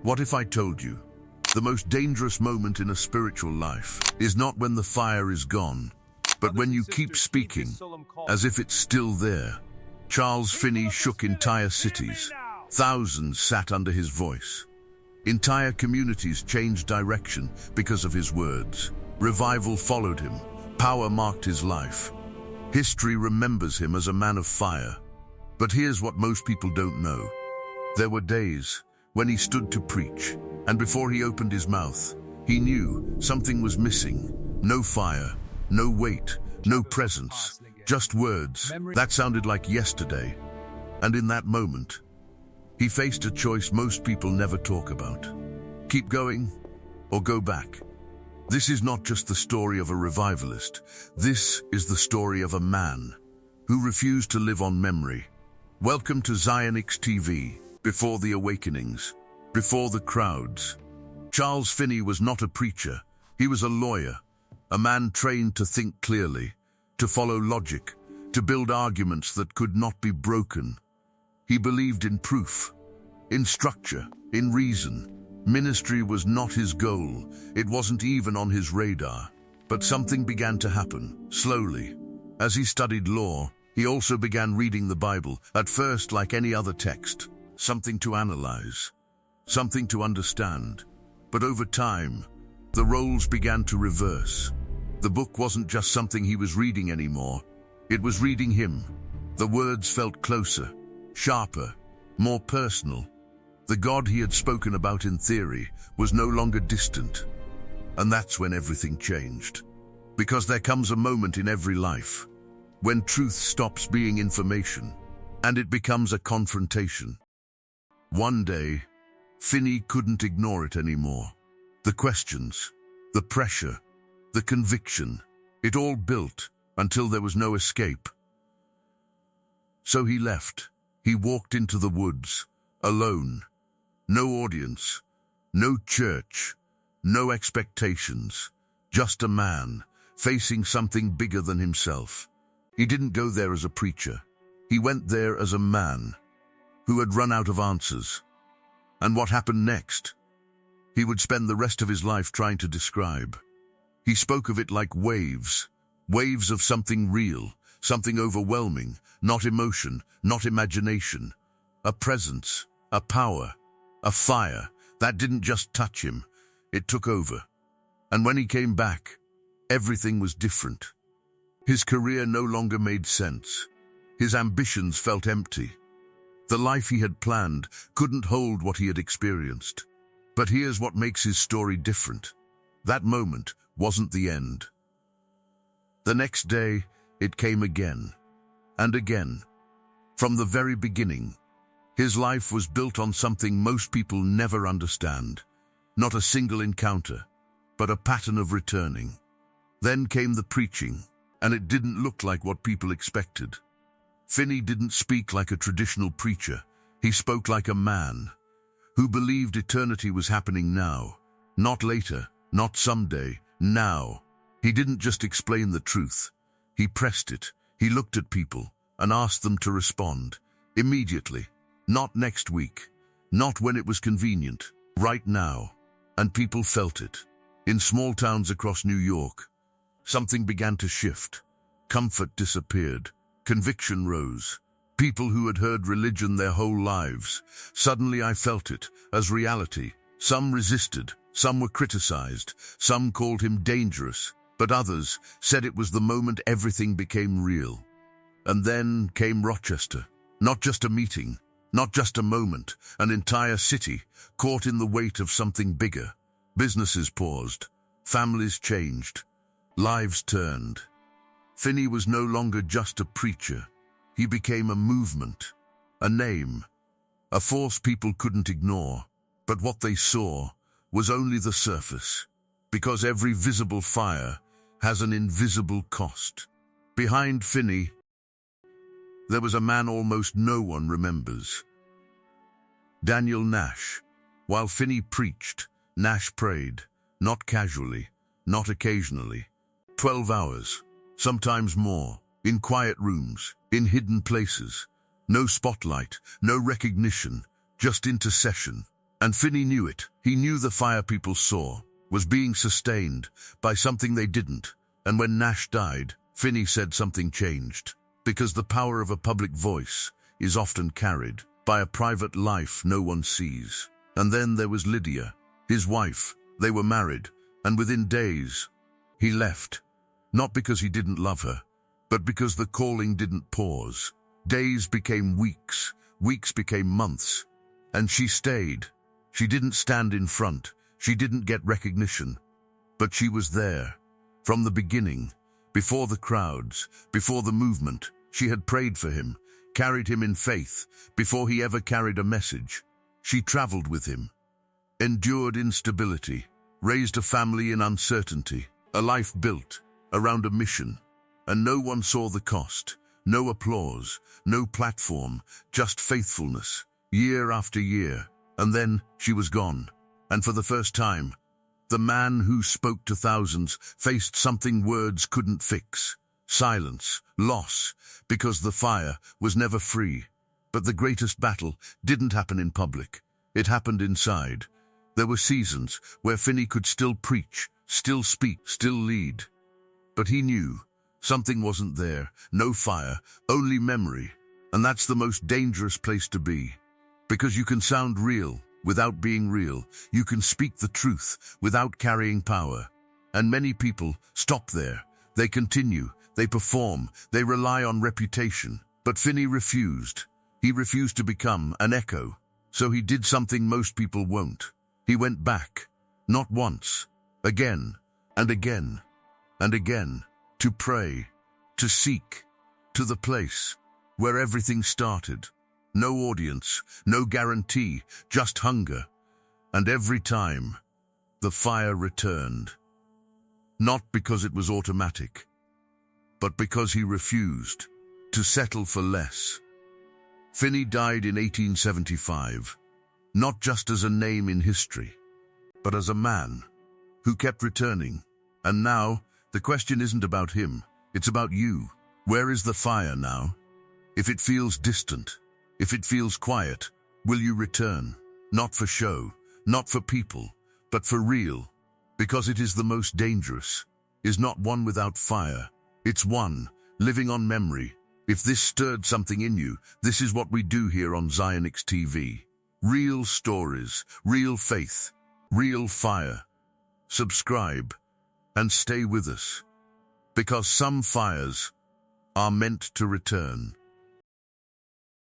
What if I told you, the most dangerous moment in a spiritual life is not when the fire is gone, but when you keep speaking as if it's still there? Charles Finney shook entire cities. Thousands sat under his voice. Entire communities changed direction because of his words. Revival followed him. Power marked his life. History remembers him as a man of fire. But here's what most people don't know. There were days when he stood to preach, and before he opened his mouth, he knew something was missing. No fire, no weight, no presence, just words that sounded like yesterday. And in that moment, he faced a choice most people never talk about. Keep going or go back. This is not just the story of a revivalist. This is the story of a man who refused to live on memory. Welcome to zionixTV, before the awakenings, before the crowds. Charles Finney was not a preacher. He was a lawyer, a man trained to think clearly, to follow logic, to build arguments that could not be broken. He believed in proof, in structure, in reason. Ministry was not his goal. It wasn't even on his radar. But something began to happen, slowly. As he studied law, he also began reading the Bible, at first like any other text. Something to analyze, something to understand. But over time, the roles began to reverse. The book wasn't just something he was reading anymore. It was reading him. The words felt closer, sharper, more personal. The God he had spoken about in theory was no longer distant. And that's when everything changed. Because there comes a moment in every life when truth stops being information and it becomes a confrontation. One day, Finney couldn't ignore it anymore. The questions, the pressure, the conviction, it all built until there was no escape. So he left. He walked into the woods, alone. No audience, no church, no expectations. Just a man facing something bigger than himself. He didn't go there as a preacher. He went there as a man who had run out of answers. And what happened next? He would spend the rest of his life trying to describe. He spoke of it like waves, waves of something real, something overwhelming, not emotion, not imagination, a presence, a power, a fire that didn't just touch him, it took over. And when he came back, everything was different. His career no longer made sense. His ambitions felt empty. The life he had planned couldn't hold what he had experienced. But here's what makes his story different. That moment wasn't the end. The next day, it came again, and again. From the very beginning, his life was built on something most people never understand. Not a single encounter, but a pattern of returning. Then came the preaching, and it didn't look like what people expected. Finney didn't speak like a traditional preacher. He spoke like a man who believed eternity was happening now, not later, not someday, now. He didn't just explain the truth. He pressed it. He looked at people and asked them to respond immediately, not next week, not when it was convenient, right now. And people felt it. In small towns across New York, something began to shift. Comfort disappeared. Conviction rose. People who had heard religion their whole lives. Suddenly I felt it as reality. Some resisted, some were criticized, some called him dangerous, but others said it was the moment everything became real. And then came Rochester. Not just a meeting, not just a moment, an entire city caught in the weight of something bigger. Businesses paused, families changed, lives turned. Finney was no longer just a preacher. He became a movement, a name, a force people couldn't ignore. But what they saw was only the surface, because every visible fire has an invisible cost. Behind Finney, there was a man almost no one remembers. Daniel Nash. While Finney preached, Nash prayed, not casually, not occasionally. 12 hours. Sometimes more, in quiet rooms, in hidden places. No spotlight, no recognition, just intercession. And Finney knew it. He knew the fire people saw was being sustained by something they didn't. And when Nash died, Finney said something changed. Because the power of a public voice is often carried by a private life no one sees. And then there was Lydia, his wife. They were married, and within days, he left. Not because he didn't love her, but because the calling didn't pause. Days became weeks, weeks became months, and she stayed. She didn't stand in front, she didn't get recognition, but she was there. From the beginning, before the crowds, before the movement, she had prayed for him, carried him in faith, before he ever carried a message. She traveled with him, endured instability, raised a family in uncertainty, a life built around a mission, and no one saw the cost. No applause, no platform, just faithfulness, year after year. And then she was gone. And for the first time, the man who spoke to thousands faced something words couldn't fix. Silence, loss, because the fire was never free. But the greatest battle didn't happen in public. It happened inside. There were seasons where Finney could still preach, still speak, still lead. But he knew something wasn't there, no fire, only memory. And that's the most dangerous place to be. Because you can sound real without being real. You can speak the truth without carrying power. And many people stop there. They continue, they perform, they rely on reputation. But Finney refused. He refused to become an echo. So he did something most people won't. He went back, not once, again and again and again, to pray, to seek, to the place where everything started. No audience, no guarantee, just hunger. And every time, the fire returned. Not because it was automatic, but because he refused to settle for less. Finney died in 1875, not just as a name in history, but as a man who kept returning. And now, the question isn't about him, it's about you. Where is the fire now? If it feels distant, if it feels quiet, will you return? Not for show, not for people, but for real. Because it is the most dangerous, is not one without fire. It's one living on memory. If this stirred something in you, this is what we do here on zionixTV. Real stories, real faith, real fire. Subscribe and stay with us, because some fires are meant to return.